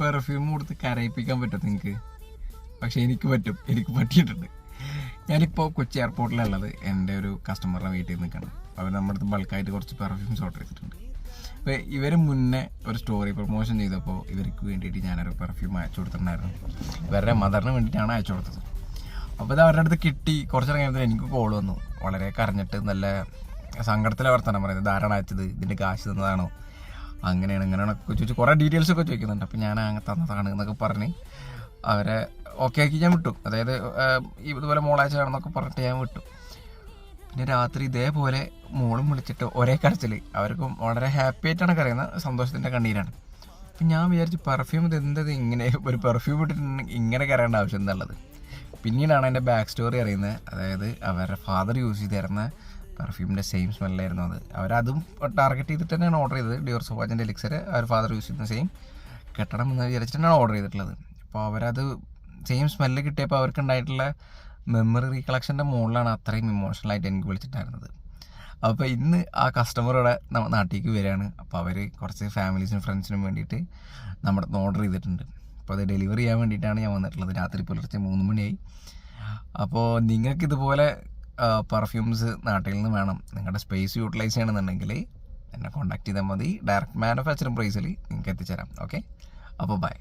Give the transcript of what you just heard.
Perfume കൊടുത്ത് കരയിപ്പിക്കാൻ പറ്റും നിങ്ങൾക്ക്? പക്ഷെ എനിക്ക് പറ്റും, എനിക്ക് പറ്റിയിട്ടുണ്ട്. ഞാനിപ്പോൾ കൊച്ചി എയർപോർട്ടിലുള്ളത് എൻ്റെ ഒരു കസ്റ്റമറുടെ വീട്ടിൽ നിൽക്കണം. അവർ നമ്മുടെ അടുത്ത് ബൾക്കായിട്ട് കുറച്ച് പെർഫ്യൂംസ് ഓർഡർ ചെയ്തിട്ടുണ്ട്. അപ്പോൾ ഇവർ മുന്നേ ഒരു സ്റ്റോറി പ്രൊമോഷൻ ചെയ്തപ്പോൾ ഇവർക്ക് വേണ്ടിയിട്ട് ഞാനൊരു പെർഫ്യൂം അയച്ചു കൊടുത്തിട്ടുണ്ടായിരുന്നു. ഇവരുടെ മദറിന് വേണ്ടിയിട്ടാണ് അയച്ചു കൊടുത്തത്. അപ്പോൾ ഇത് അവരുടെ അടുത്ത് കിട്ടി. കുറച്ച് കഴിഞ്ഞപ്പോൾ എനിക്ക് കോൾ വന്നു. വളരെ കരഞ്ഞിട്ട് നല്ല സങ്കടത്തിലെ വർത്തമാനം പറയുന്നത്, ധാരാളം അയച്ചത്, ഇതിൻ്റെ കാശ് തന്നതാണോ, അങ്ങനെയാണ് ഇങ്ങനെയാണൊക്കെ ചോദിച്ചു കുറേ ഡീറ്റെയിൽസൊക്കെ ചോദിക്കുന്നുണ്ട്. അപ്പോൾ ഞാൻ അങ്ങനെ തന്നതാണ് എന്നൊക്കെ പറഞ്ഞ് അവരെ ഓക്കെ ആക്കി ഞാൻ വിട്ടു. അതായത് ഇതുപോലെ മോളാഴ്ചയാണെന്നൊക്കെ പറഞ്ഞിട്ട് ഞാൻ വിട്ടു. പിന്നെ രാത്രി ഇതേപോലെ മോളും വിളിച്ചിട്ട് ഒരേ കരച്ചിൽ. അവർക്കും വളരെ ഹാപ്പി ആയിട്ടാണ് കരയുന്നത്, സന്തോഷത്തിൻ്റെ കണ്ണീരാണ്. അപ്പം ഞാൻ വിചാരിച്ചു പെർഫ്യൂം ഇത് എന്തത് ഇങ്ങനെ ഒരു പെർഫ്യൂം ഇട്ടിട്ടുണ്ടെങ്കിൽ ഇങ്ങനെ കരയേണ്ട ആവശ്യം എന്നുള്ളത്. പിന്നീടാണ് എൻ്റെ ബാക്ക് സ്റ്റോറി അറിയുന്നത്. അതായത് അവരുടെ ഫാദർ യൂസ് ചെയ്തിരുന്ന പെർഫ്യൂമിൻ്റെ സെയിം സ്മെല്ലായിരുന്നു അത്. അവരതും ടാർഗറ്റ് ചെയ്തിട്ട് തന്നെയാണ് ഓർഡർ ചെയ്തത്. ഡിയോർ സോവാജിൻ്റെ എലിക്സർ അവർ ഫാദർ യൂസ് ചെയ്യുന്ന സെയിം കെട്ടണം എന്ന് വിചാരിച്ചിട്ടാണ് ഓർഡർ ചെയ്തിട്ടുള്ളത്. അപ്പോൾ അവരത് സെയിം സ്മെല്ല് കിട്ടിയപ്പോൾ അവർക്കുണ്ടായിട്ടുള്ള മെമ്മറി റീകളക്ഷൻ്റെ മുകളിലാണ് അത്രയും ഇമോഷണലായിട്ട് എനിക്ക് വിളിച്ചിട്ടുണ്ടായിരുന്നത്. അപ്പോൾ ഇന്ന് ആ കസ്റ്റമറോടെ നാട്ടിലേക്ക് വരികയാണ്. അപ്പോൾ അവർ കുറച്ച് ഫാമിലീസിനും ഫ്രണ്ട്സിനും വേണ്ടിയിട്ട് നമ്മുടെ ഓർഡർ ചെയ്തിട്ടുണ്ട്. അപ്പോൾ അത് ഡെലിവറി ചെയ്യാൻ വേണ്ടിയിട്ടാണ് ഞാൻ വന്നിട്ടുള്ളത്. രാത്രി പുലർച്ചെ 3 മണിയായി. അപ്പോൾ നിങ്ങൾക്കിതുപോലെ പെർഫ്യൂംസ് നാട്ടിൽ നിന്ന് വേണം, നിങ്ങളുടെ സ്പേസ് യൂട്ടിലൈസ് ചെയ്യണമെന്നുണ്ടെങ്കിൽ എന്നെ കോൺടാക്ട് ചെയ്താൽ മതി. ഡയറക്റ്റ് മാനുഫാക്ചറിങ് പ്രൈസിൽ നിങ്ങൾക്ക് എത്തിച്ചേരാം. ഓക്കെ, അപ്പോൾ ബൈ.